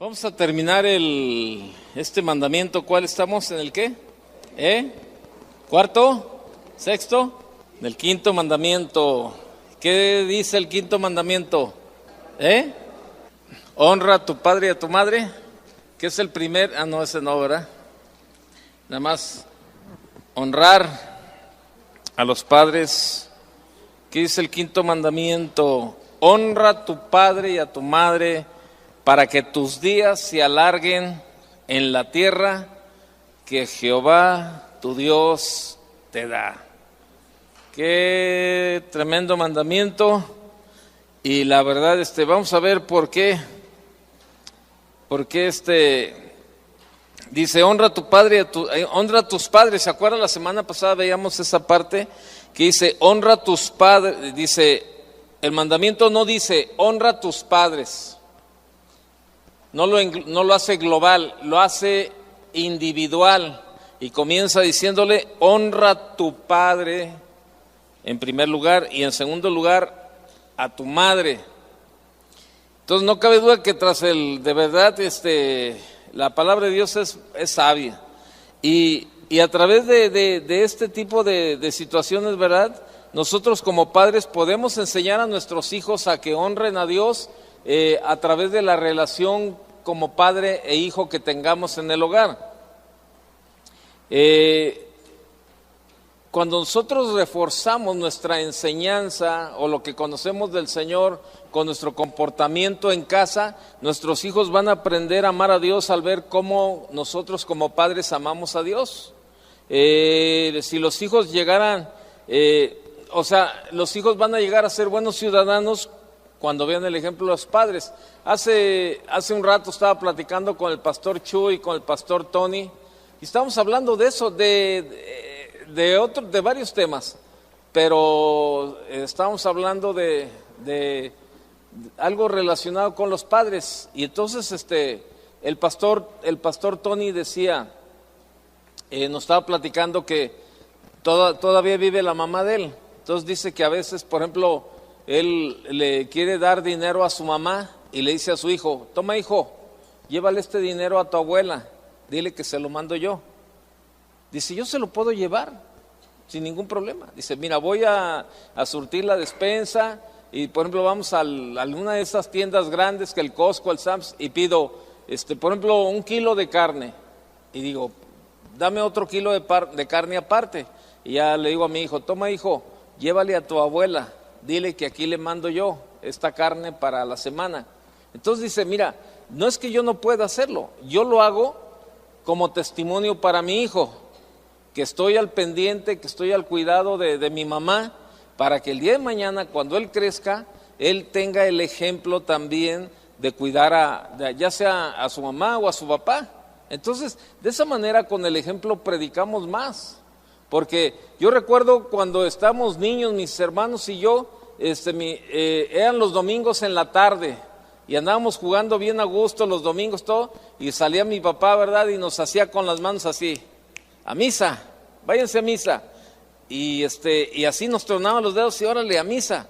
Vamos a terminar este mandamiento. ¿Cuál estamos? ¿En el qué? ¿Cuarto? ¿Sexto? Del quinto mandamiento. ¿Qué dice el quinto mandamiento? Honra a tu padre y a tu madre. ¿Qué es el primer? No, ese no, ¿verdad? Nada más honrar a los padres. ¿Qué dice el quinto mandamiento? Honra a tu padre y a tu madre para que tus días se alarguen en la tierra que Jehová tu Dios te da. Qué tremendo mandamiento. Y la verdad, vamos a ver por qué. Porque dice, honra a tu padre, honra a tus padres. ¿Se acuerdan? La semana pasada veíamos esa parte que dice, honra a tus padres. Dice, el mandamiento no dice, honra a tus padres. No lo hace global, lo hace individual. Y comienza diciéndole, honra a tu padre en primer lugar y en segundo lugar a tu madre. Entonces no cabe duda que de verdad la palabra de Dios es sabia. Y a través de este tipo de situaciones, ¿verdad? Nosotros como padres podemos enseñar a nuestros hijos a que honren a Dios a través de la relación como padre e hijo que tengamos en el hogar. Cuando nosotros reforzamos nuestra enseñanza o lo que conocemos del Señor con nuestro comportamiento en casa, nuestros hijos van a aprender a amar a Dios al ver cómo nosotros como padres amamos a Dios. Si los hijos llegaran, los hijos van a llegar a ser buenos ciudadanos cuando vean el ejemplo de los padres. Hace un rato estaba platicando con el pastor Chu y con el pastor Tony, y estábamos hablando de eso, de varios temas, pero estábamos hablando de algo relacionado con los padres. Y entonces el pastor Tony decía, nos estaba platicando que todavía vive la mamá de él. Entonces dice que a veces, por ejemplo, él le quiere dar dinero a su mamá y le dice a su hijo, toma hijo, llévale este dinero a tu abuela, dile que se lo mando yo. Dice, yo se lo puedo llevar sin ningún problema. Dice, mira, voy a surtir la despensa y por ejemplo vamos a alguna de esas tiendas grandes que el Costco, el Sam's, y pido, por ejemplo, 1 kilo de carne y digo, dame otro kilo de carne aparte. Y ya le digo a mi hijo, toma hijo, llévale a tu abuela, dile que aquí le mando yo esta carne para la semana. Entonces dice, mira, no es que yo no pueda hacerlo, yo lo hago como testimonio para mi hijo, que estoy al pendiente, que estoy al cuidado de mi mamá, para que el día de mañana, cuando él crezca, él tenga el ejemplo también de cuidar ya sea a su mamá o a su papá. Entonces, de esa manera, con el ejemplo predicamos más. Porque yo recuerdo cuando estábamos niños, mis hermanos y yo, eran los domingos en la tarde y andábamos jugando bien a gusto los domingos todo, y salía mi papá, ¿verdad? Y nos hacía con las manos así, a misa, váyanse a misa. Y así nos tronaban los dedos y órale a misa.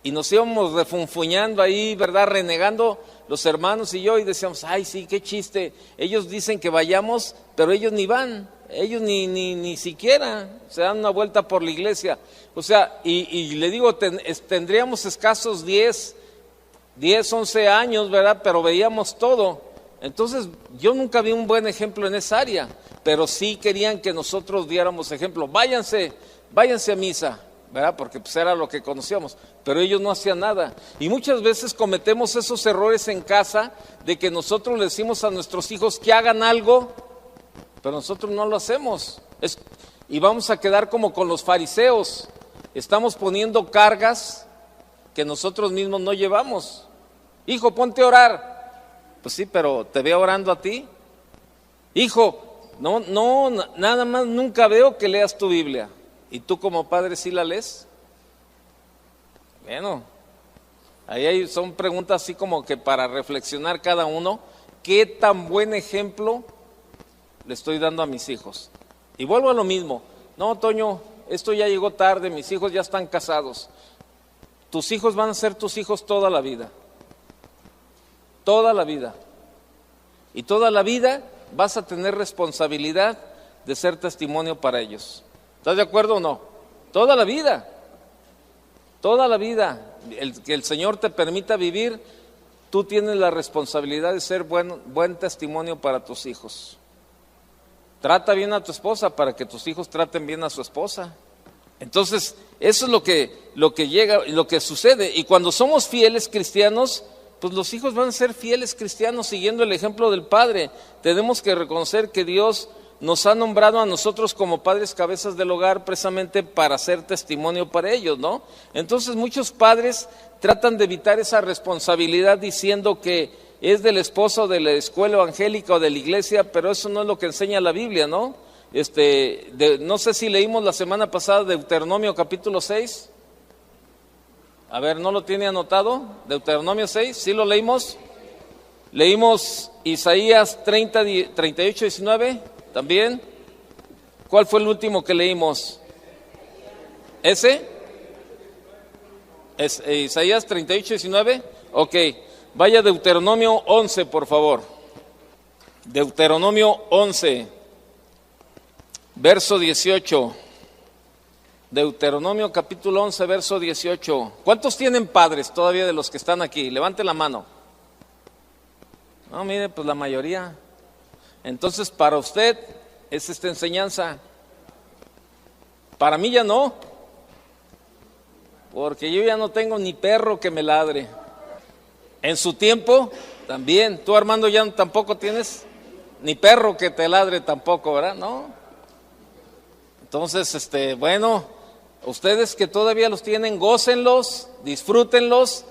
Y nos íbamos refunfuñando ahí, ¿verdad? Renegando los hermanos y yo, y decíamos, ay sí, qué chiste, ellos dicen que vayamos, pero ellos ni van. Ellos ni siquiera se dan una vuelta por la iglesia. O sea, y le digo, tendríamos escasos 10, 11 años, ¿verdad? Pero veíamos todo. Entonces, yo nunca vi un buen ejemplo en esa área, pero sí querían que nosotros diéramos ejemplo. Váyanse a misa, ¿verdad? Porque pues era lo que conocíamos, pero ellos no hacían nada. Y muchas veces cometemos esos errores en casa de que nosotros le decimos a nuestros hijos que hagan algo, pero nosotros no lo hacemos. Y vamos a quedar como con los fariseos. Estamos poniendo cargas que nosotros mismos no llevamos. Hijo, ponte a orar. Pues sí, pero ¿te veo orando a ti? Hijo, no, nada más nunca veo que leas tu Biblia. ¿Y tú como padre sí la lees? Bueno, ahí son preguntas así como que para reflexionar cada uno. ¿Qué tan buen ejemplo le estoy dando a mis hijos? Y vuelvo a lo mismo. No, Toño, esto ya llegó tarde, mis hijos ya están casados. Tus hijos van a ser tus hijos toda la vida. Toda la vida. Y toda la vida vas a tener responsabilidad de ser testimonio para ellos. ¿Estás de acuerdo o no? Toda la vida. Toda la vida. Que el Señor te permita vivir, tú tienes la responsabilidad de ser buen testimonio para tus hijos. Trata bien a tu esposa para que tus hijos traten bien a su esposa. Entonces, eso es lo que llega, lo que sucede. Y cuando somos fieles cristianos, pues los hijos van a ser fieles cristianos siguiendo el ejemplo del Padre. Tenemos que reconocer que Dios nos ha nombrado a nosotros como padres cabezas del hogar precisamente para ser testimonio para ellos, ¿no? Entonces muchos padres tratan de evitar esa responsabilidad diciendo que es de la esposa o de la escuela evangélica o de la iglesia, pero eso no es lo que enseña la Biblia, ¿no? No sé si leímos la semana pasada Deuteronomio capítulo 6. A ver, ¿no lo tiene anotado? Deuteronomio 6, ¿sí lo leímos? Leímos Isaías 38, 19, también. ¿Cuál fue el último que leímos? ¿Ese? ¿Es Isaías 38, 19? Ok, vaya Deuteronomio 11, por favor. Deuteronomio 11, verso 18. Deuteronomio capítulo 11, verso 18. ¿Cuántos tienen padres todavía de los que están aquí? Levante la mano. No, mire, pues la mayoría. Entonces, para usted es esta enseñanza. Para mí ya no. Porque yo ya no tengo ni perro que me ladre. En su tiempo, también. Tú, Armando, ya tampoco tienes ni perro que te ladre tampoco, ¿verdad? No. Entonces, bueno, ustedes que todavía los tienen, gócenlos, disfrútenlos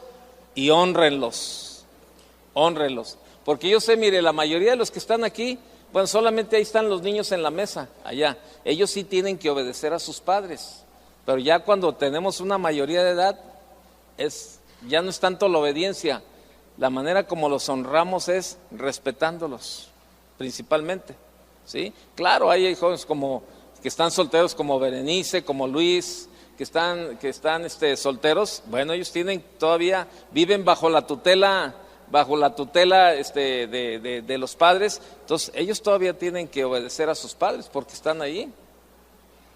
y hónrenlos. Hónrenlos. Porque yo sé, mire, la mayoría de los que están aquí, bueno, solamente ahí están los niños en la mesa, allá. Ellos sí tienen que obedecer a sus padres. Pero ya cuando tenemos una mayoría de edad, ya no es tanto la obediencia. La manera como los honramos es respetándolos, principalmente, ¿sí? Claro, hay jóvenes que están solteros como Berenice, como Luis, que están solteros. Bueno, ellos viven bajo la tutela de los padres. Entonces ellos todavía tienen que obedecer a sus padres porque están ahí.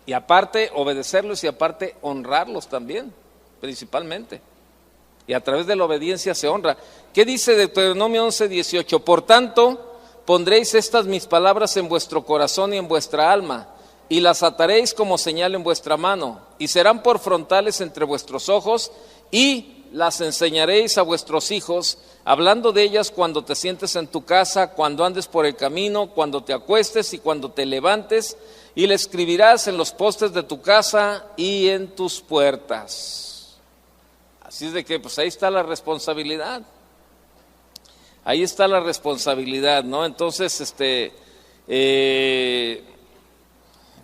Y aparte obedecerlos y aparte honrarlos también, principalmente. Y a través de la obediencia se honra. ¿Qué dice Deuteronomio 11, 18? Por tanto, pondréis estas mis palabras en vuestro corazón y en vuestra alma, y las ataréis como señal en vuestra mano, y serán por frontales entre vuestros ojos, y las enseñaréis a vuestros hijos, hablando de ellas cuando te sientes en tu casa, cuando andes por el camino, cuando te acuestes y cuando te levantes, y le escribirás en los postes de tu casa y en tus puertas. Así es de que, pues ahí está la responsabilidad. Ahí está la responsabilidad, ¿no? Entonces,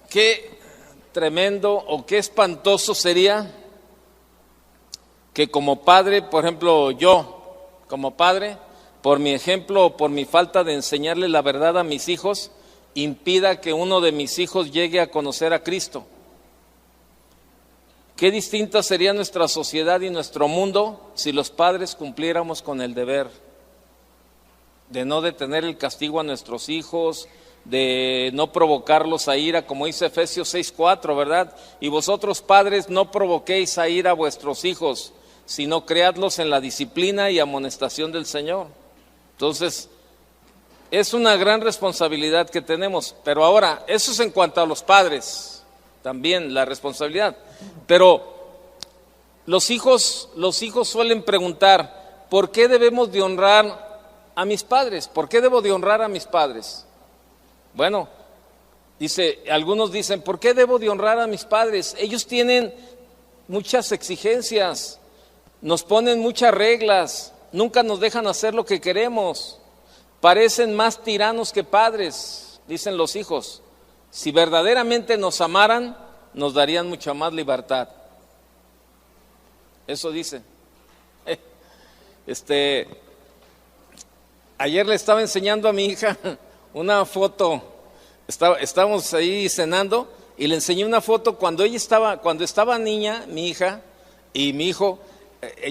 qué tremendo o qué espantoso sería que como padre, por ejemplo, yo, como padre, por mi ejemplo o por mi falta de enseñarle la verdad a mis hijos, impida que uno de mis hijos llegue a conocer a Cristo. Qué distinta sería nuestra sociedad y nuestro mundo si los padres cumpliéramos con el deber de no detener el castigo a nuestros hijos, de no provocarlos a ira, como dice Efesios 6:4, ¿verdad? Y vosotros, padres, no provoquéis a ira a vuestros hijos, sino criadlos en la disciplina y amonestación del Señor. Entonces, es una gran responsabilidad que tenemos. Pero ahora, eso es en cuanto a los padres, también la responsabilidad. Pero los hijos suelen preguntar, ¿por qué debemos de honrar a mis padres? ¿Por qué debo de honrar a mis padres? Bueno, algunos dicen, ¿por qué debo de honrar a mis padres? Ellos tienen muchas exigencias, nos ponen muchas reglas, nunca nos dejan hacer lo que queremos, parecen más tiranos que padres, dicen los hijos. Si verdaderamente nos amaran, nos darían mucha más libertad. Eso dicen. Ayer le estaba enseñando a mi hija una foto. Estábamos ahí cenando y le enseñé una foto cuando estaba niña, mi hija y mi hijo.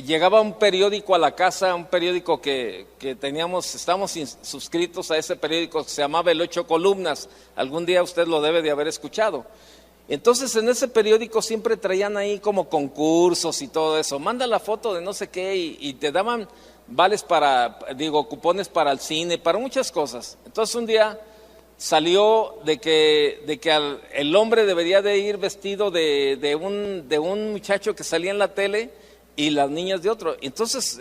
llegaba un periódico a la casa, un periódico que teníamos, estamos suscritos a ese periódico que se llamaba El Ocho Columnas. Algún día usted lo debe de haber escuchado. Entonces en ese periódico siempre traían ahí como concursos y todo eso. Manda la foto de no sé qué y te daban vales cupones para el cine, para muchas cosas. Entonces un día salió de que el hombre debería de ir vestido de un muchacho que salía en la tele y las niñas de otro. Entonces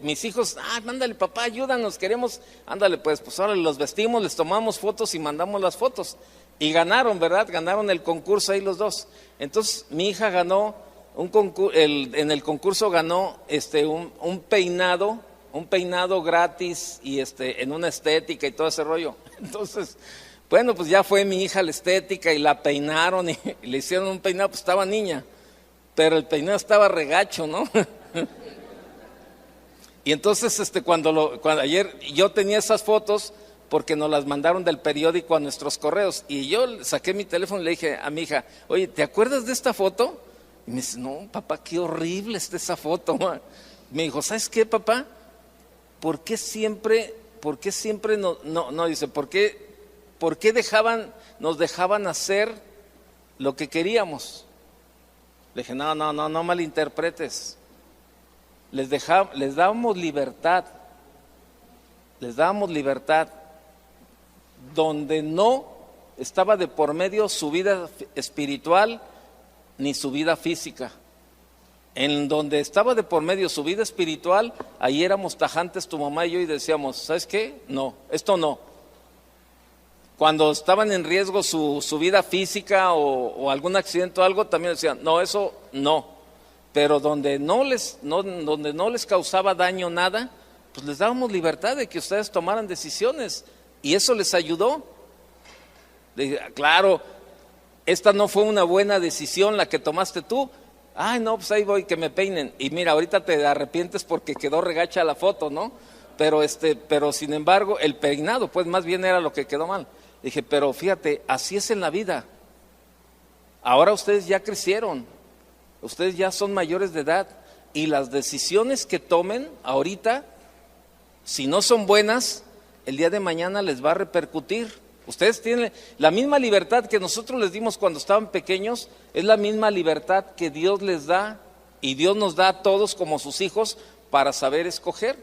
mis hijos, mándale papá, ayúdanos, queremos, ándale pues ahora los vestimos, les tomamos fotos y mandamos las fotos. Y ganaron, ¿verdad? Ganaron el concurso ahí los dos. Entonces mi hija ganó en el concurso ganó un peinado gratis y en una estética y todo ese rollo. Entonces, bueno, pues ya fue mi hija a la estética y la peinaron y le hicieron un peinado, pues estaba niña, pero el peinado estaba regacho, ¿no? Y entonces cuando ayer yo tenía esas fotos porque nos las mandaron del periódico a nuestros correos y yo saqué mi teléfono y le dije a mi hija, oye, ¿te acuerdas de esta foto? Y me dice, no, papá, qué horrible está esa foto. Me dijo, ¿sabes qué, papá? ¿Por qué siempre dice, ¿por qué nos dejaban hacer lo que queríamos? Le dije, no malinterpretes. Les dábamos libertad donde no estaba de por medio su vida espiritual ni su vida física. En donde estaba de por medio su vida espiritual, ahí éramos tajantes tu mamá y yo y decíamos, ¿sabes qué? No, esto no. Cuando estaban en riesgo su vida física o algún accidente o algo, también decían, no, eso no. Pero donde no les causaba daño nada, pues les dábamos libertad de que ustedes tomaran decisiones. Y eso les ayudó. Claro, esta no fue una buena decisión la que tomaste tú. Ay, no, pues ahí voy, que me peinen. Y mira, ahorita te arrepientes porque quedó regacha la foto, ¿no? Pero sin embargo, el peinado, pues más bien era lo que quedó mal. Dije, pero fíjate, así es en la vida. Ahora ustedes ya crecieron, ustedes ya son mayores de edad y las decisiones que tomen ahorita, si no son buenas, el día de mañana les va a repercutir. Ustedes tienen la misma libertad que nosotros les dimos cuando estaban pequeños, es la misma libertad que Dios les da y Dios nos da a todos como sus hijos para saber escoger.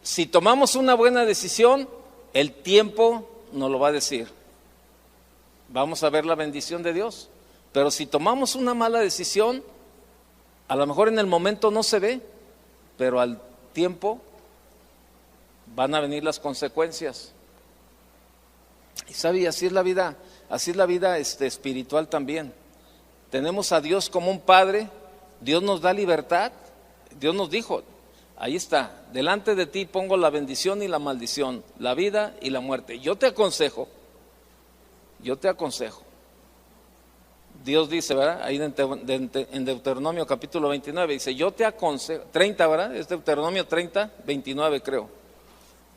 Si tomamos una buena decisión, el tiempo nos lo va a decir. Vamos a ver la bendición de Dios. Pero si tomamos una mala decisión, a lo mejor en el momento no se ve, pero al tiempo van a venir las consecuencias. Y sabe, así es la vida espiritual también. Tenemos a Dios como un Padre, Dios nos da libertad, Dios nos dijo, ahí está, delante de ti pongo la bendición y la maldición, la vida y la muerte. Yo te aconsejo. Dios dice, ¿verdad? Ahí en Deuteronomio capítulo 29, dice, yo te aconsejo, 30, ¿verdad? Es Deuteronomio 30, 29 creo.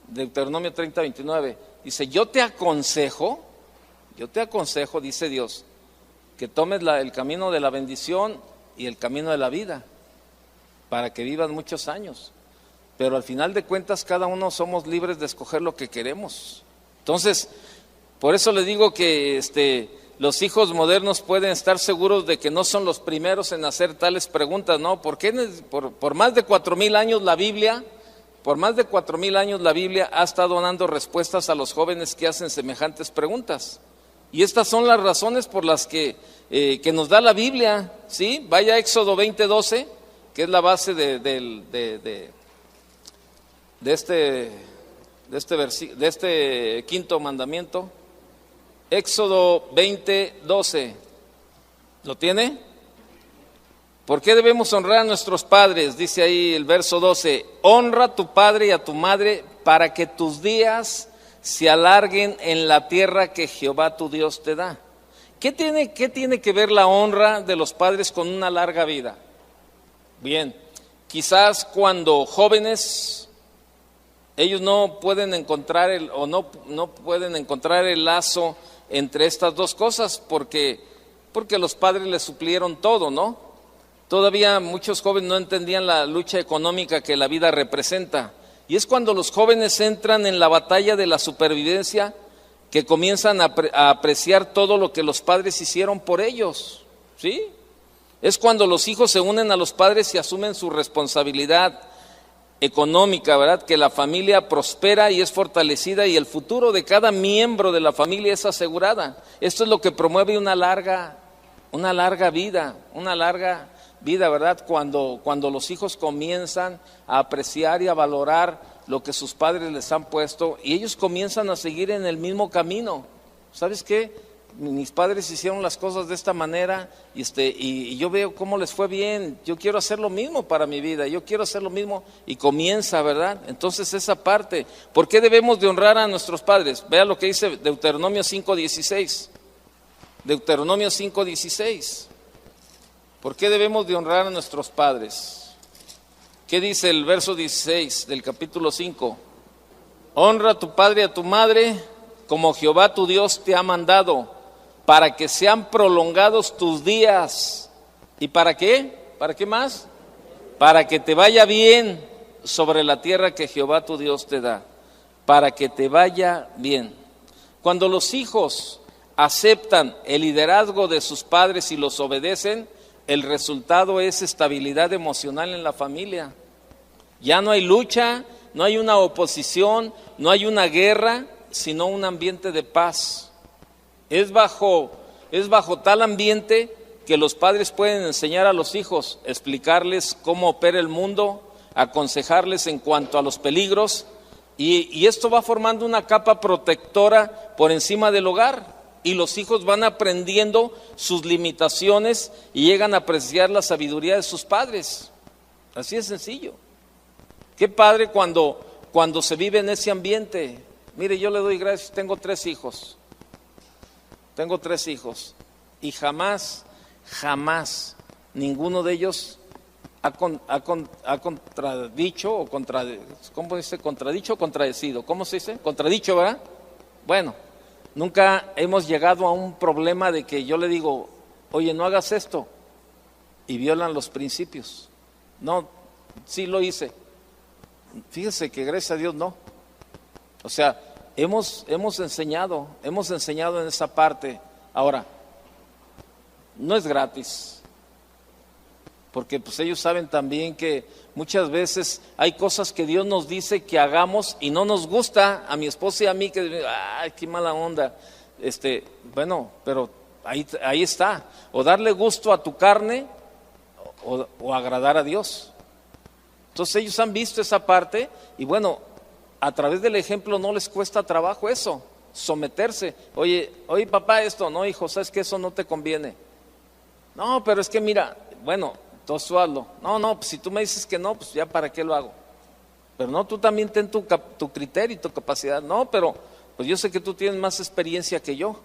Deuteronomio 30, 29. Dice, yo te aconsejo, dice Dios, que tomes el camino de la bendición y el camino de la vida, para que vivas muchos años. Pero al final de cuentas, cada uno somos libres de escoger lo que queremos. Entonces, por eso les digo que los hijos modernos pueden estar seguros de que no son los primeros en hacer tales preguntas, ¿no? Porque por más de 4,000 años la Biblia ha estado dando respuestas a los jóvenes que hacen semejantes preguntas. Y estas son las razones por las que nos da la Biblia, ¿sí? Vaya a Éxodo 20:12, que es la base de este quinto mandamiento. Éxodo 20:12. ¿Lo tiene? ¿Por qué debemos honrar a nuestros padres? Dice ahí el verso 12. Honra a tu padre y a tu madre para que tus días se alarguen en la tierra que Jehová tu Dios te da. ¿Qué tiene que ver la honra de los padres con una larga vida? Bien, quizás cuando jóvenes ellos no pueden encontrar no pueden encontrar el lazo entre estas dos cosas porque los padres les suplieron todo, ¿no? Todavía muchos jóvenes no entendían la lucha económica que la vida representa. Y es cuando los jóvenes entran en la batalla de la supervivencia que comienzan a apreciar todo lo que los padres hicieron por ellos, ¿sí? Es cuando los hijos se unen a los padres y asumen su responsabilidad económica, ¿verdad? Que la familia prospera y es fortalecida y el futuro de cada miembro de la familia es asegurada. Esto es lo que promueve una larga vida, ¿verdad? Cuando los hijos comienzan a apreciar y a valorar lo que sus padres les han puesto y ellos comienzan a seguir en el mismo camino. ¿Sabes qué? Mis padres hicieron las cosas de esta manera y yo veo cómo les fue bien. Yo quiero hacer lo mismo para mi vida, yo quiero hacer lo mismo y comienza, ¿verdad? Entonces esa parte, ¿por qué debemos de honrar a nuestros padres? Vea lo que dice Deuteronomio 5:16. Deuteronomio 5:16. ¿Por qué debemos de honrar a nuestros padres? ¿Qué dice el verso 16 del capítulo 5? Honra a tu padre y a tu madre como Jehová tu Dios te ha mandado, para que sean prolongados tus días. ¿Y para qué? ¿Para qué más? Para que te vaya bien sobre la tierra que Jehová tu Dios te da. Para que te vaya bien. Cuando los hijos aceptan el liderazgo de sus padres y los obedecen, el resultado es estabilidad emocional en la familia. Ya no hay lucha, no hay una oposición, no hay una guerra, sino un ambiente de paz. Es bajo tal ambiente que los padres pueden enseñar a los hijos, explicarles cómo opera el mundo, aconsejarles en cuanto a los peligros, y esto va formando una capa protectora por encima del hogar, y los hijos van aprendiendo sus limitaciones y llegan a apreciar la sabiduría de sus padres. Así es sencillo. Qué padre cuando se vive en ese ambiente. Mire, yo le doy gracias, tengo tres hijos y jamás ninguno de ellos ha contradicho o ¿cómo dice? Contradicho o contradecido, ¿cómo se dice? Contradicho, ¿verdad? Bueno, nunca hemos llegado a un problema de que yo le digo, oye, no hagas esto, y violan los principios. No, sí lo hice. Fíjese que gracias a Dios no. O sea, hemos enseñado en esa parte. Ahora, no es gratis, porque pues ellos saben también que muchas veces hay cosas que Dios nos dice que hagamos y no nos gusta, a mi esposa y a mí, que ay, qué mala onda. Bueno, pero ahí está, o darle gusto a tu carne o agradar a Dios. Entonces ellos han visto esa parte y bueno, a través del ejemplo no les cuesta trabajo eso, someterse. Oye papá, esto, no hijo, sabes que eso no te conviene. No, pero es que mira, bueno, entonces tú hazlo. No, pues si tú me dices que no, pues ya para qué lo hago. Pero no, tú también ten tu criterio y tu capacidad. No, pero pues yo sé que tú tienes más experiencia que yo.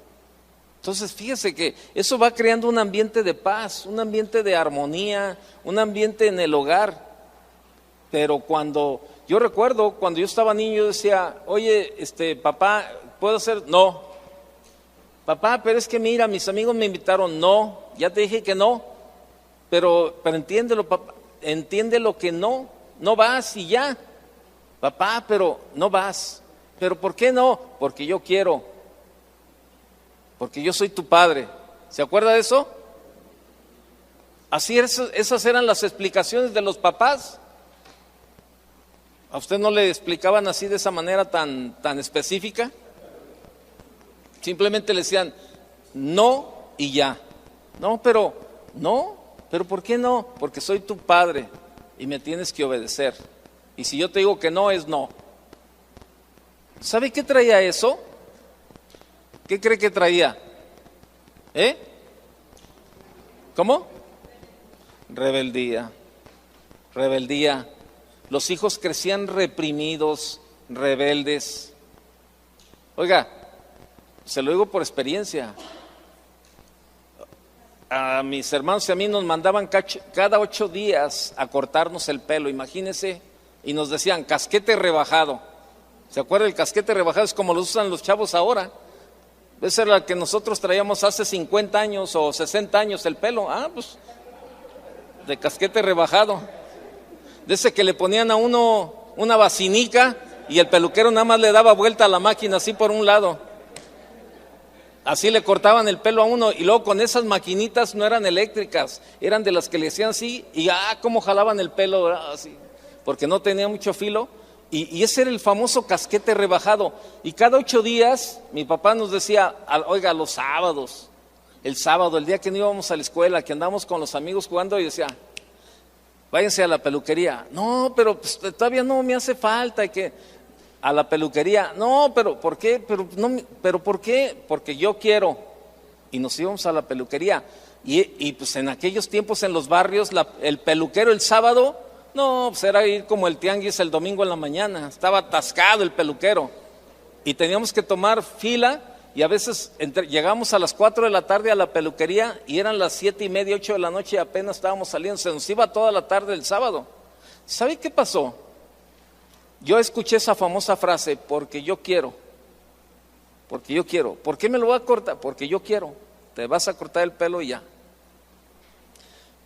Entonces fíjese que eso va creando un ambiente de paz, un ambiente de armonía, un ambiente en el hogar. Pero yo recuerdo cuando yo estaba niño, yo decía, oye, papá, ¿puedo hacer? No. Papá, pero es que mira, mis amigos me invitaron. No, ya te dije que no. Pero entiéndelo, papá, entiende lo que no vas y ya. Papá, pero no vas. ¿Pero por qué no? Porque yo quiero. Porque yo soy tu padre. ¿Se acuerda de eso? Así esas eran las explicaciones de los papás. ¿A usted no le explicaban así de esa manera tan específica? Simplemente le decían no y ya. No, pero ¿por qué no? Porque soy tu padre y me tienes que obedecer. Y si yo te digo que no, es no. ¿Sabe qué traía eso? ¿Qué cree que traía? ¿Cómo? Rebeldía. Los hijos crecían reprimidos, rebeldes. Oiga, se lo digo por experiencia. A mis hermanos y a mí nos mandaban cada 8 días a cortarnos el pelo, imagínense, y nos decían casquete rebajado. ¿Se acuerda? El casquete rebajado es como lo usan los chavos ahora. Esa era la que nosotros traíamos hace 50 años o 60 años el pelo. Pues de casquete rebajado, de ese que le ponían a uno una vacinica y el peluquero nada más le daba vuelta a la máquina así por un lado. Así le cortaban el pelo a uno, y luego con esas maquinitas no eran eléctricas, eran de las que le hacían así, y cómo jalaban el pelo, así, porque no tenía mucho filo, y ese era el famoso casquete rebajado. Y cada 8 días mi papá nos decía, oiga, los sábados, el sábado, el día que no íbamos a la escuela, que andábamos con los amigos jugando, y decía, váyanse a la peluquería. No, pero pues, todavía no me hace falta, a la peluquería. No, pero ¿por qué? Pero ¿por qué? Porque yo quiero. Y nos íbamos a la peluquería. Y pues en aquellos tiempos en los barrios, el peluquero el sábado, no, pues era ir como el tianguis el domingo en la mañana. Estaba atascado el peluquero. Y teníamos que tomar fila, y a veces llegamos a las 4 de la tarde a la peluquería y eran las 7:30, 8 de la noche y apenas estábamos saliendo. Se nos iba toda la tarde el sábado. ¿Sabe qué pasó? Yo escuché esa famosa frase, porque yo quiero. Porque yo quiero. ¿Por qué me lo voy a cortar? Porque yo quiero. Te vas a cortar el pelo y ya.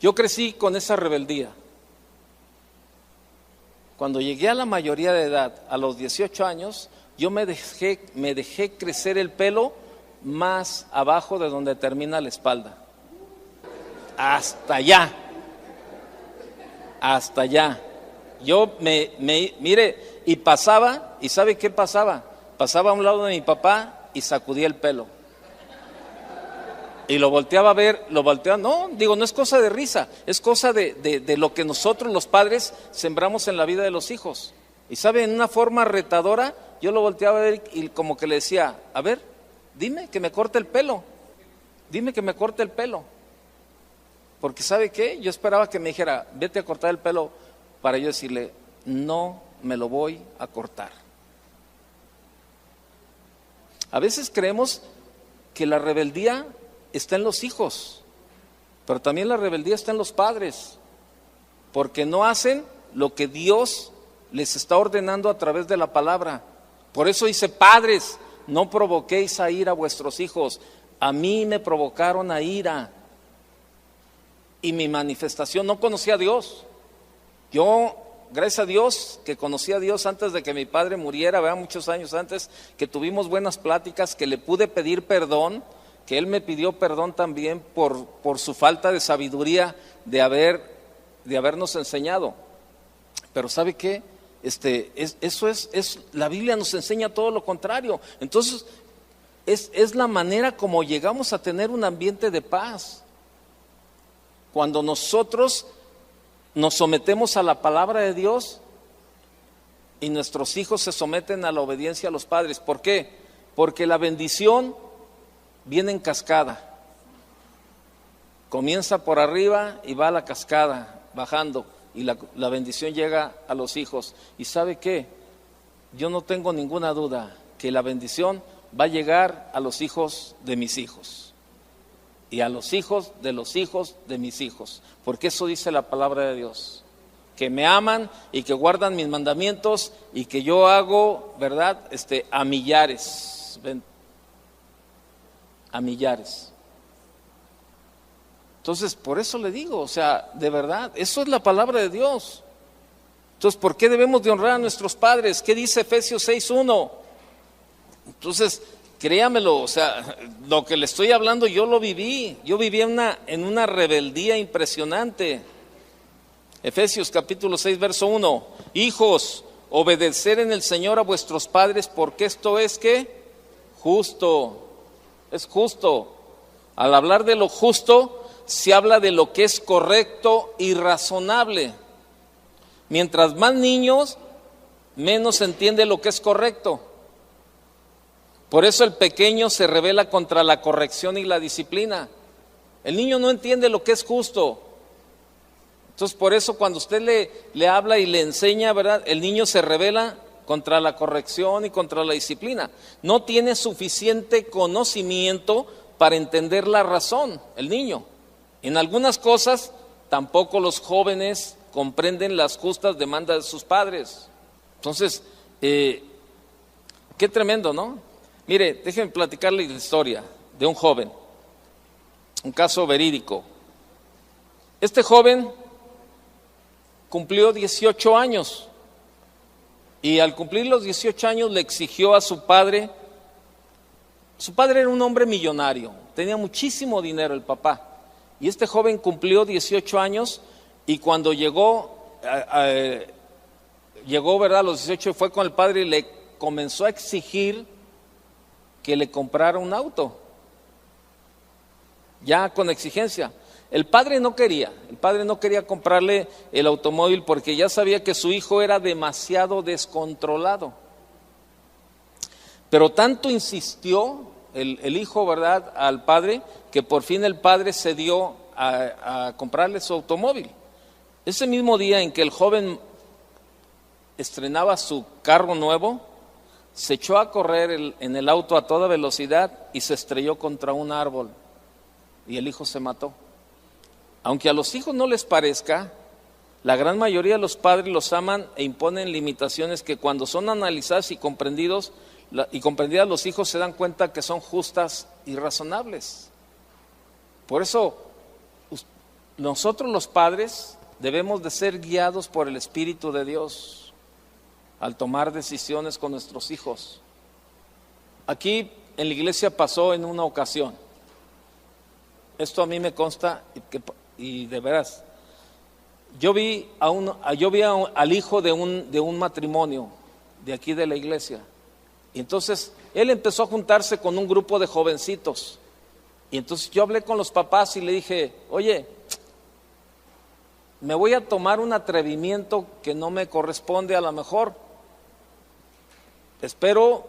Yo crecí con esa rebeldía. Cuando llegué a la mayoría de edad, a los 18 años, yo me dejé crecer el pelo más abajo de donde termina la espalda. Hasta allá. Hasta allá. Yo mire, y pasaba, ¿y sabe qué pasaba? Pasaba a un lado de mi papá y sacudía el pelo. Y lo volteaba a ver, no es cosa de risa, es cosa de lo que nosotros los padres sembramos en la vida de los hijos. Y sabe, en una forma retadora, yo lo volteaba a ver y como que le decía, a ver, dime que me corte el pelo, dime que me corte el pelo. Porque ¿sabe qué? Yo esperaba que me dijera, vete a cortar el pelo, para yo decirle, no me lo voy a cortar. A veces creemos que la rebeldía está en los hijos, pero también la rebeldía está en los padres, porque no hacen lo que Dios les está ordenando a través de la palabra. Por eso dice, padres, no provoquéis a ira a vuestros hijos. A mí me provocaron a ira, y mi manifestación, no conocía a Dios. Yo, gracias a Dios, que conocí a Dios antes de que mi padre muriera, muchos años antes, que tuvimos buenas pláticas, que le pude pedir perdón, que él me pidió perdón también por su falta de sabiduría de habernos enseñado. Pero ¿sabe qué? La Biblia nos enseña todo lo contrario. Entonces, es la manera como llegamos a tener un ambiente de paz. Cuando nosotros nos sometemos a la palabra de Dios y nuestros hijos se someten a la obediencia a los padres. ¿Por qué? Porque la bendición viene en cascada. Comienza por arriba y va a la cascada, bajando, y la bendición llega a los hijos. ¿Y sabe qué? Yo no tengo ninguna duda que la bendición va a llegar a los hijos de mis hijos. Y a los hijos de mis hijos, porque eso dice la palabra de Dios, que me aman y que guardan mis mandamientos y que yo hago, ¿verdad? A millares, a millares. Entonces, por eso le digo, o sea, de verdad, eso es la palabra de Dios. Entonces, ¿por qué debemos de honrar a nuestros padres? ¿Qué dice Efesios 6:1? Entonces, créamelo, o sea, lo que le estoy hablando yo lo viví. Yo viví en una rebeldía impresionante. Efesios capítulo 6, verso 1. Hijos, obedecer en el Señor a vuestros padres, porque esto es ¿qué? Justo. Es justo. Al hablar de lo justo, se habla de lo que es correcto y razonable. Mientras más niños, menos se entiende lo que es correcto. Por eso el pequeño se rebela contra la corrección y la disciplina. El niño no entiende lo que es justo. Entonces, por eso cuando usted le habla y le enseña, ¿verdad? El niño se rebela contra la corrección y contra la disciplina. No tiene suficiente conocimiento para entender la razón, el niño. En algunas cosas, tampoco los jóvenes comprenden las justas demandas de sus padres. Entonces, qué tremendo, ¿no? Mire, déjenme platicarle la historia de un joven, un caso verídico. Este joven cumplió 18 años y al cumplir los 18 años le exigió a su padre era un hombre millonario, tenía muchísimo dinero el papá, y este joven cumplió 18 años y cuando llegó, ¿verdad? A los 18 fue con el padre y le comenzó a exigir que le comprara un auto, ya con exigencia. El padre no quería comprarle el automóvil porque ya sabía que su hijo era demasiado descontrolado. Pero tanto insistió el hijo, ¿verdad?, al padre, que por fin el padre cedió a comprarle su automóvil. Ese mismo día en que el joven estrenaba su carro nuevo, se echó a correr en el auto a toda velocidad y se estrelló contra un árbol y el hijo se mató. Aunque a los hijos no les parezca, la gran mayoría de los padres los aman e imponen limitaciones que cuando son analizadas y comprendidas, los hijos se dan cuenta que son justas y razonables. Por eso, nosotros los padres debemos de ser guiados por el Espíritu de Dios al tomar decisiones con nuestros hijos. Aquí en la iglesia pasó en una ocasión. Esto a mí me consta y de veras. Yo vi al hijo de un matrimonio de aquí de la iglesia. Y entonces él empezó a juntarse con un grupo de jovencitos. Y entonces yo hablé con los papás y le dije, oye, me voy a tomar un atrevimiento que no me corresponde a lo mejor. Espero,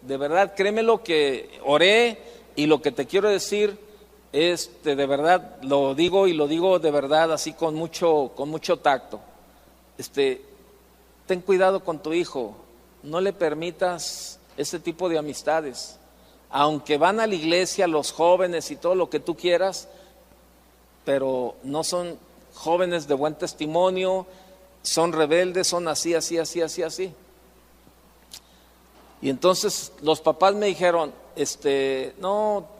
de verdad, créeme lo que oré y lo que te quiero decir de verdad, lo digo de verdad así con mucho tacto. Ten cuidado con tu hijo, no le permitas ese tipo de amistades. Aunque van a la iglesia los jóvenes y todo lo que tú quieras, pero no son jóvenes de buen testimonio, son rebeldes, son así. Y entonces los papás me dijeron, no,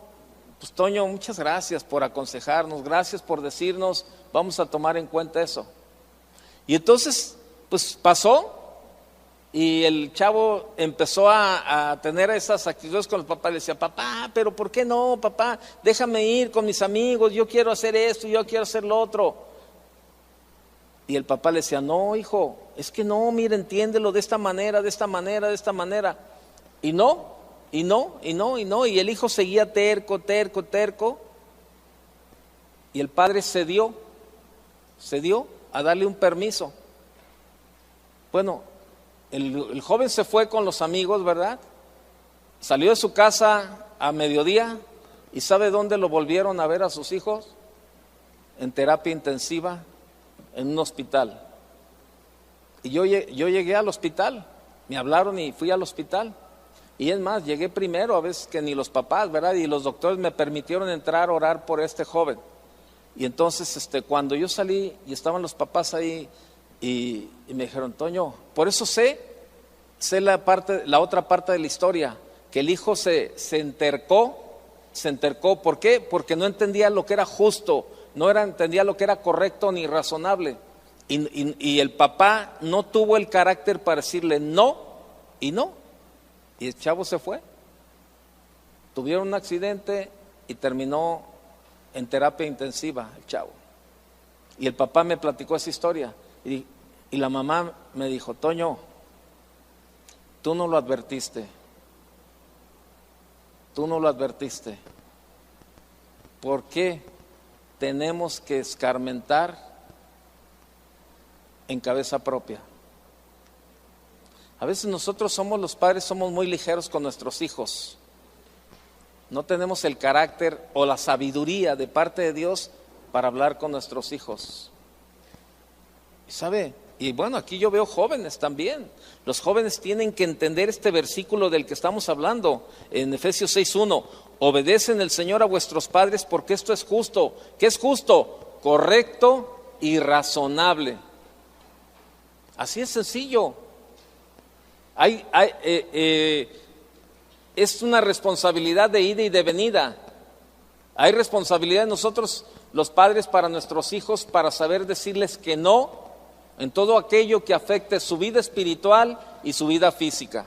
pues Toño, muchas gracias por aconsejarnos, gracias por decirnos, vamos a tomar en cuenta eso. Y entonces, pues pasó y el chavo empezó a tener esas actitudes con el papá. Le decía, papá, pero ¿por qué no, papá? Déjame ir con mis amigos, yo quiero hacer esto, yo quiero hacer lo otro. Y el papá le decía, no, hijo, es que no, mira, entiéndelo de esta manera. Y no. Y el hijo seguía terco. Y el padre cedió a darle un permiso. Bueno, el joven se fue con los amigos, ¿verdad? Salió de su casa a mediodía y ¿sabe dónde lo volvieron a ver a sus hijos? En terapia intensiva, en un hospital. Y yo llegué al hospital, me hablaron y fui al hospital. Y es más, llegué primero, a veces que ni los papás, ¿verdad? Y los doctores me permitieron entrar a orar por este joven. Y entonces, cuando yo salí y estaban los papás ahí y me dijeron, Toño, por eso sé la otra parte de la historia, que el hijo se entercó. ¿Por qué? Porque no entendía lo que era justo, entendía lo que era correcto ni razonable. Y el papá no tuvo el carácter para decirle no y no. Y el chavo se fue. Tuvieron un accidente y terminó en terapia intensiva el chavo. Y el papá me platicó esa historia. Y la mamá me dijo, Toño, tú no lo advertiste. ¿Por qué tenemos que escarmentar en cabeza propia? A veces nosotros los padres somos muy ligeros con nuestros hijos. No tenemos el carácter o la sabiduría de parte de Dios para hablar con nuestros hijos. ¿Sabe? Y bueno, aquí yo veo jóvenes también. Los jóvenes tienen que entender este versículo del que estamos hablando en Efesios 6:1. Obedecen el Señor a vuestros padres porque esto es justo. ¿Qué es justo? Correcto y razonable. Así es sencillo. Es una responsabilidad de ida y de venida. Hay responsabilidad de nosotros, los padres, para nuestros hijos, para saber decirles que no en todo aquello que afecte su vida espiritual y su vida física.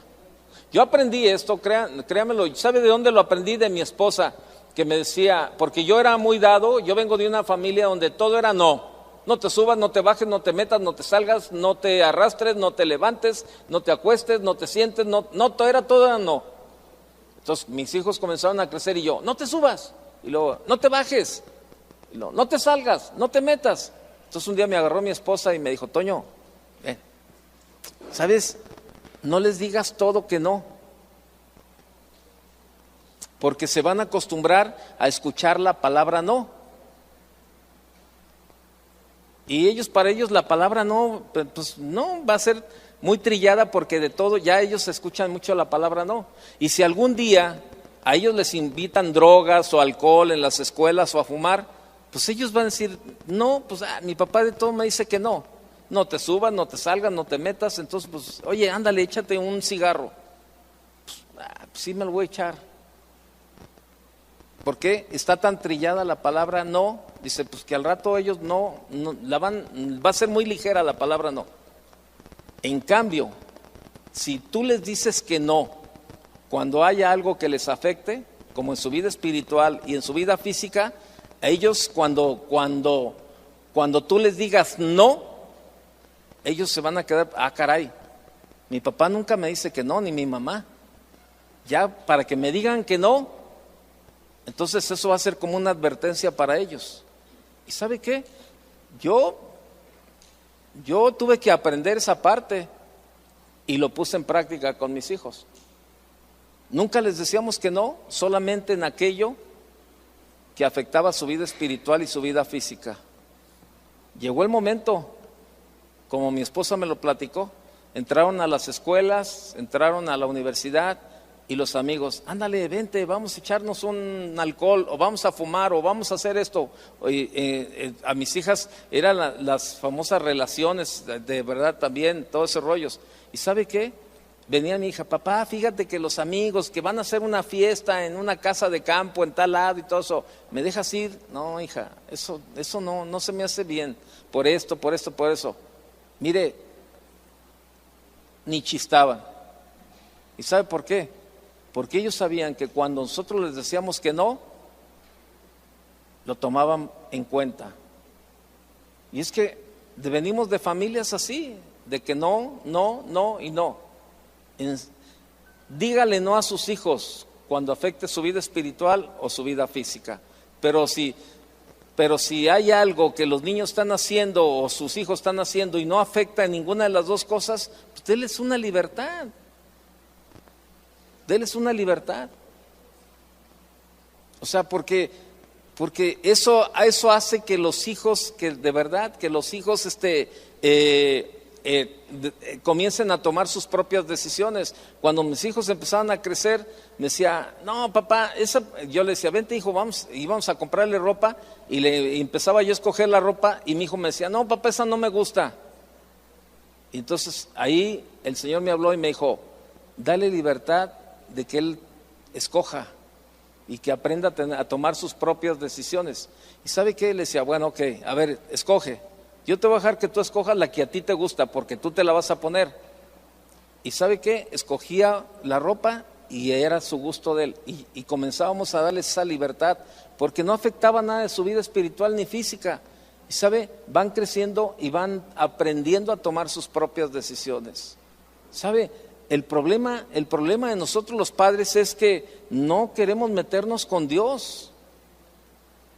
Yo aprendí esto, créamelo, ¿sabe de dónde lo aprendí? De mi esposa, que me decía, porque yo era muy dado, yo vengo de una familia donde todo era no. No te subas, no te bajes, no te metas, no te salgas, no te arrastres, no te levantes, no te acuestes, no te sientes, todo era no. Entonces mis hijos comenzaron a crecer y yo, no te subas, y luego, no te bajes, y luego, no te salgas, no te metas. Entonces un día me agarró mi esposa y me dijo, Toño, ven, ¿sabes? No les digas todo que no, porque se van a acostumbrar a escuchar la palabra no. Y para ellos la palabra no, pues no va a ser muy trillada, porque de todo ya ellos escuchan mucho la palabra no. Y si algún día a ellos les invitan drogas o alcohol en las escuelas o a fumar, pues ellos van a decir, no, pues mi papá de todo me dice que no. No te subas, no te salgas, no te metas. Entonces, pues, oye, ándale, échate un cigarro. Pues sí me lo voy a echar. ¿Por qué está tan trillada la palabra no? Dice, pues que al rato ellos va a ser muy ligera la palabra no. En cambio, si tú les dices que no, cuando haya algo que les afecte, como en su vida espiritual y en su vida física, a ellos cuando tú les digas no, ellos se van a quedar, caray, mi papá nunca me dice que no, ni mi mamá. Ya para que me digan que no, entonces eso va a ser como una advertencia para ellos. ¿Y sabe qué? Yo tuve que aprender esa parte y lo puse en práctica con mis hijos. Nunca les decíamos que no, solamente en aquello que afectaba su vida espiritual y su vida física. Llegó el momento, como mi esposa me lo platicó, entraron a las escuelas, entraron a la universidad, y los amigos, ándale, vente, vamos a echarnos un alcohol, o vamos a fumar, o vamos a hacer esto. A mis hijas eran las famosas relaciones, de verdad también, todos esos rollos. ¿Y sabe qué? Venía mi hija, papá, fíjate que los amigos que van a hacer una fiesta en una casa de campo en tal lado y todo eso, ¿me dejas ir? No, hija, eso no se me hace bien, por esto. Mire, ni chistaban. ¿Y sabe por qué? Porque ellos sabían que cuando nosotros les decíamos que no, lo tomaban en cuenta. Y es que venimos de familias así, de que no y no. Dígale no a sus hijos cuando afecte su vida espiritual o su vida física. Pero si hay algo que los niños están haciendo o sus hijos están haciendo y no afecta en ninguna de las dos cosas, pues denles una libertad. Denles una libertad. O sea, porque eso hace que los hijos, que de verdad, que los hijos comiencen a tomar sus propias decisiones. Cuando mis hijos empezaban a crecer, me decía, no papá, yo le decía, vente hijo, íbamos a comprarle ropa, y empezaba yo a escoger la ropa, y mi hijo me decía, no papá, esa no me gusta. Y entonces ahí el Señor me habló y me dijo, dale libertad de que él escoja y que aprenda a tomar sus propias decisiones. ¿Y sabe qué? Le decía, bueno, ok, a ver, escoge. Yo te voy a dejar que tú escojas la que a ti te gusta, porque tú te la vas a poner. ¿Y sabe qué? Escogía la ropa y era su gusto de él. Y comenzábamos a darle esa libertad, porque no afectaba nada de su vida espiritual ni física. Y sabe, van creciendo y van aprendiendo a tomar sus propias decisiones. ¿Sabe? El problema de nosotros los padres es que no queremos meternos con Dios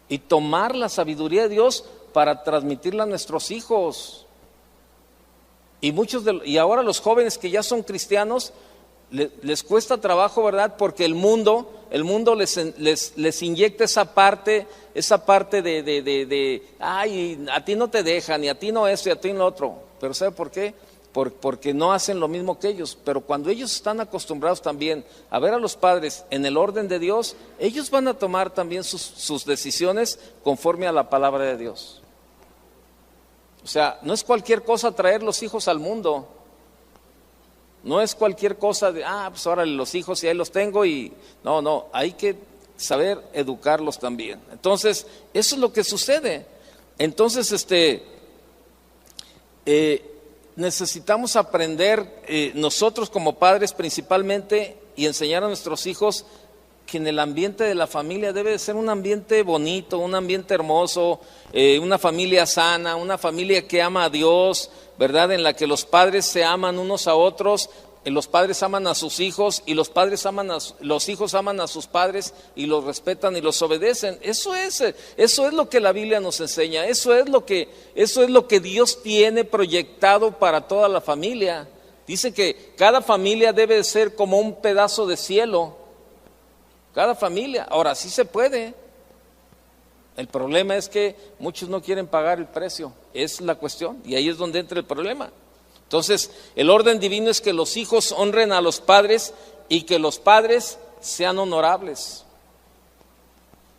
y tomar la sabiduría de Dios para transmitirla a nuestros hijos. Y ahora los jóvenes que ya son cristianos les cuesta trabajo, ¿verdad? Porque el mundo les inyecta esa parte de ay, a ti no te dejan, y a ti no esto, y a ti no lo otro. Pero ¿sabe por qué? Porque no hacen lo mismo que ellos. Pero cuando ellos están acostumbrados también a ver a los padres en el orden de Dios, ellos van a tomar también sus decisiones conforme a la palabra de Dios. O sea, no es cualquier cosa traer los hijos al mundo. No es cualquier cosa de, pues órale, los hijos y ahí los tengo y... No, hay que saber educarlos también. Entonces, eso es lo que sucede. Entonces, necesitamos aprender nosotros como padres principalmente y enseñar a nuestros hijos que en el ambiente de la familia debe de ser un ambiente bonito, un ambiente hermoso, una familia sana, una familia que ama a Dios, ¿verdad? En la que los padres se aman unos a otros, los padres aman a sus hijos y los hijos aman a sus padres y los respetan y los obedecen. Eso es lo que la Biblia nos enseña, eso es lo que Dios tiene proyectado para toda la familia. Dice que cada familia debe de ser como un pedazo de cielo. Cada familia. Ahora, sí se puede. El problema es que muchos no quieren pagar el precio. Es la cuestión. Y ahí es donde entra el problema. Entonces, el orden divino es que los hijos honren a los padres y que los padres sean honorables.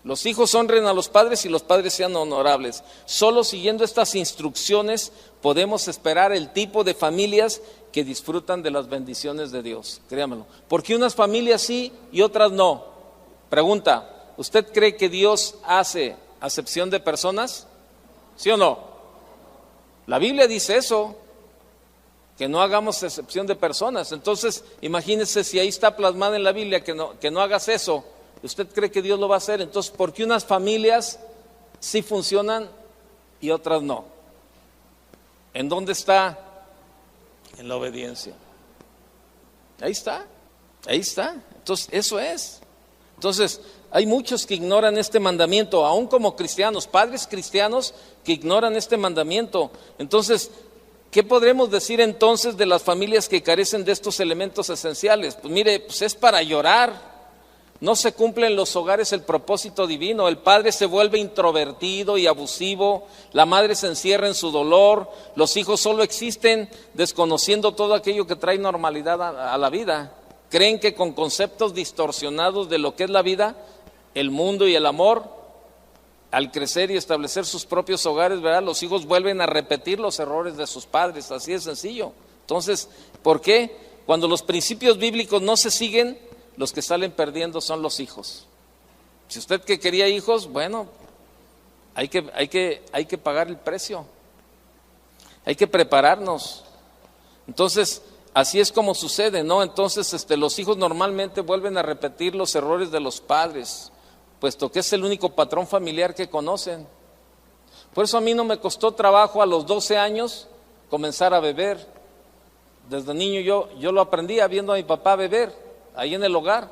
Los hijos honren a los padres y los padres sean honorables. Solo siguiendo estas instrucciones podemos esperar el tipo de familias que disfrutan de las bendiciones de Dios. Créamelo. Porque unas familias sí y otras no. Pregunta, ¿usted cree que Dios hace acepción de personas? ¿Sí o no? La Biblia dice eso, que no hagamos excepción de personas. Entonces, imagínese si ahí está plasmada en la Biblia que no hagas eso. ¿Usted cree que Dios lo va a hacer? Entonces, ¿por qué unas familias sí funcionan y otras no? ¿En dónde está? En la obediencia. Ahí está. Entonces, eso es. Entonces, hay muchos que ignoran este mandamiento, aún como cristianos, padres cristianos que ignoran este mandamiento. Entonces, ¿qué podremos decir entonces de las familias que carecen de estos elementos esenciales? Pues mire, pues es para llorar. No se cumple en los hogares el propósito divino. El padre se vuelve introvertido y abusivo, la madre se encierra en su dolor, los hijos solo existen desconociendo todo aquello que trae normalidad a la vida. Creen que con conceptos distorsionados de lo que es la vida, el mundo y el amor, al crecer y establecer sus propios hogares, ¿verdad? Los hijos vuelven a repetir los errores de sus padres, así de sencillo. Entonces, ¿por qué? Cuando los principios bíblicos no se siguen, los que salen perdiendo son los hijos. Si usted que quería hijos, bueno, hay que pagar el precio. Hay que prepararnos. Entonces, así es como sucede, ¿no? Entonces, los hijos normalmente vuelven a repetir los errores de los padres, puesto que es el único patrón familiar que conocen. Por eso a mí no me costó trabajo a los 12 años comenzar a beber. Desde niño yo lo aprendía viendo a mi papá beber ahí en el hogar.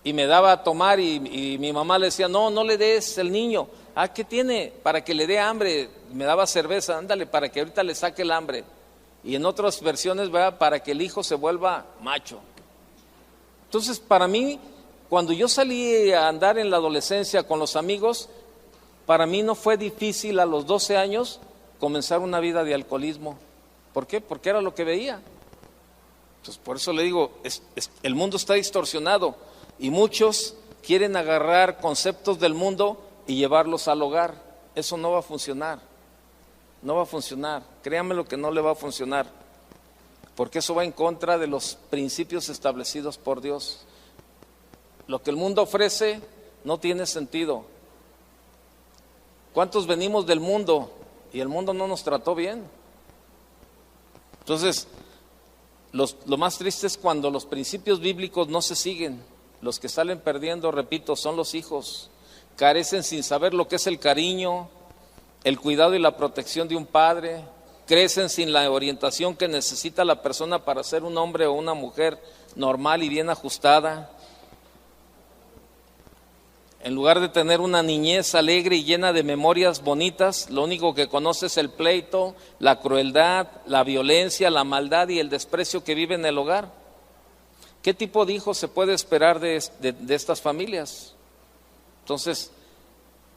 Y me daba a tomar y mi mamá le decía, no le des el niño. ¿Qué tiene? Para que le dé hambre. Me daba cerveza, ándale, para que ahorita le saque el hambre. Y en otras versiones, ¿verdad? Para que el hijo se vuelva macho. Entonces, para mí, cuando yo salí a andar en la adolescencia con los amigos, para mí no fue difícil a los 12 años comenzar una vida de alcoholismo. ¿Por qué? Porque era lo que veía. Entonces, por eso le digo, el mundo está distorsionado y muchos quieren agarrar conceptos del mundo y llevarlos al hogar. Eso no va a funcionar. No va a funcionar. Créanme lo que no le va a funcionar. Porque eso va en contra de los principios establecidos por Dios. Lo que el mundo ofrece no tiene sentido. ¿Cuántos venimos del mundo y el mundo no nos trató bien? Entonces, lo más triste es cuando los principios bíblicos no se siguen. Los que salen perdiendo, repito, son los hijos. Carecen sin saber lo que es el cariño, el cuidado y la protección de un padre. Crecen sin la orientación que necesita la persona para ser un hombre o una mujer normal y bien ajustada. En lugar de tener una niñez alegre y llena de memorias bonitas, lo único que conoce es el pleito, la crueldad, la violencia, la maldad y el desprecio que vive en el hogar. ¿Qué tipo de hijos se puede esperar de estas familias? Entonces,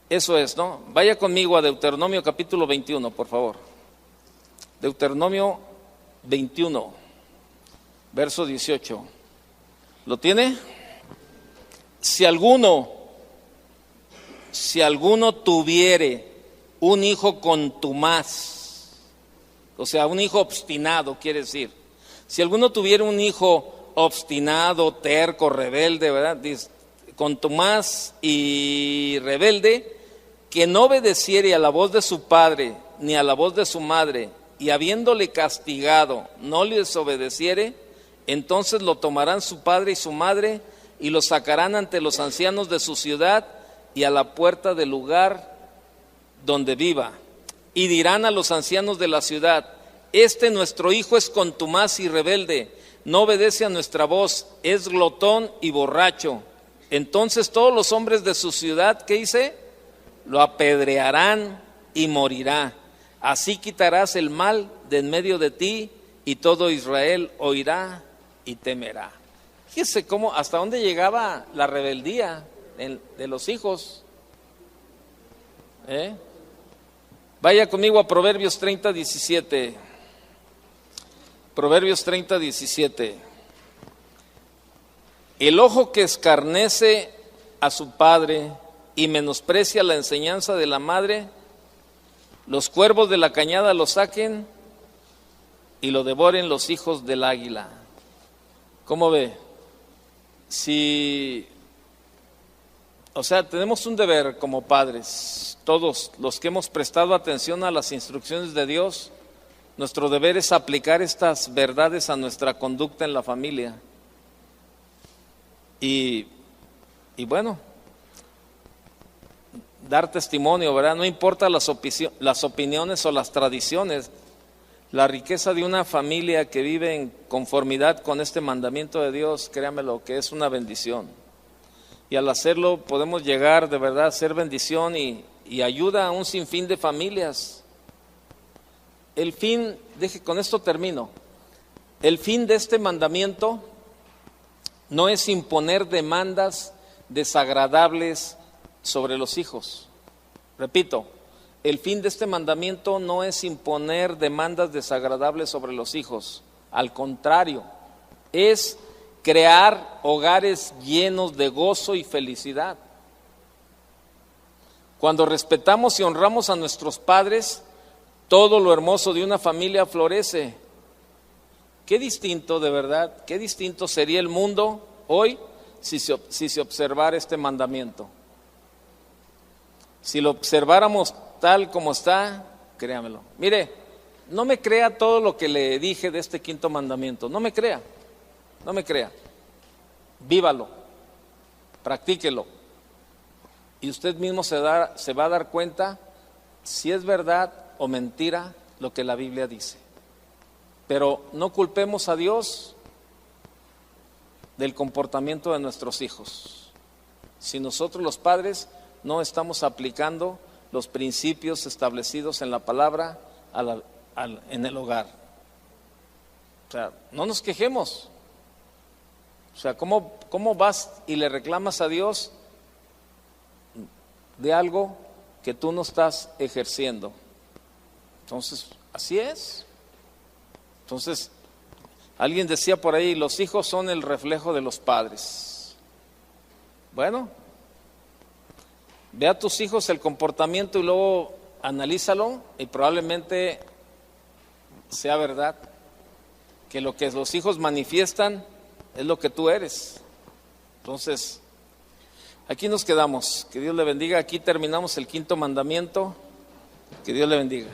eso es, ¿no? Vaya conmigo a Deuteronomio capítulo 21, por favor. Deuteronomio 21, verso 18. ¿Lo tiene? Si alguno tuviere un hijo contumaz, o sea, un hijo obstinado, quiere decir. Si alguno tuviera un hijo obstinado, terco, rebelde, ¿verdad? Contumaz y rebelde, que no obedeciere a la voz de su padre ni a la voz de su madre, y habiéndole castigado no les obedeciere, entonces lo tomarán su padre y su madre y lo sacarán ante los ancianos de su ciudad y a la puerta del lugar donde viva. Y dirán a los ancianos de la ciudad: este nuestro hijo es contumaz y rebelde, no obedece a nuestra voz, es glotón y borracho. Entonces todos los hombres de su ciudad, ¿qué dice? Lo apedrearán y morirá. Así quitarás el mal de en medio de ti, y todo Israel oirá y temerá. Fíjese cómo, hasta dónde llegaba la rebeldía de los hijos. Vaya conmigo a Proverbios 30:17. Proverbios 30:17. El ojo que escarnece a su padre y menosprecia la enseñanza de la madre, los cuervos de la cañada lo saquen y lo devoren los hijos del águila. ¿Cómo ve? Tenemos un deber como padres, todos los que hemos prestado atención a las instrucciones de Dios. Nuestro deber es aplicar estas verdades a nuestra conducta en la familia. Y bueno, dar testimonio, ¿verdad? No importa las opiniones o las tradiciones. La riqueza de una familia que vive en conformidad con este mandamiento de Dios, créamelo, que es una bendición. Y al hacerlo podemos llegar de verdad a ser bendición y ayuda a un sinfín de familias. El fin, con esto termino, el fin de este mandamiento no es imponer demandas desagradables sobre los hijos. Repito, el fin de este mandamiento no es imponer demandas desagradables sobre los hijos. Al contrario, es crear hogares llenos de gozo y felicidad. Cuando respetamos y honramos a nuestros padres, todo lo hermoso de una familia florece. Qué distinto, de verdad, qué distinto sería el mundo hoy si se observara este mandamiento. Si lo observáramos tal como está, créamelo. Mire, no me crea todo lo que le dije de este quinto mandamiento. No me crea. Vívalo, practíquelo. Y usted mismo se va a dar cuenta si es verdad o mentira lo que la Biblia dice. Pero no culpemos a Dios del comportamiento de nuestros hijos. Si nosotros los padres no estamos aplicando los principios establecidos en la palabra en el hogar. O sea, no nos quejemos. O sea, ¿cómo vas y le reclamas a Dios de algo que tú no estás ejerciendo? Entonces, así es. Entonces, alguien decía por ahí, los hijos son el reflejo de los padres. Bueno, ve a tus hijos el comportamiento y luego analízalo y probablemente sea verdad que lo que los hijos manifiestan es lo que tú eres. Entonces, aquí nos quedamos. Que Dios le bendiga. Aquí terminamos el quinto mandamiento. Que Dios le bendiga.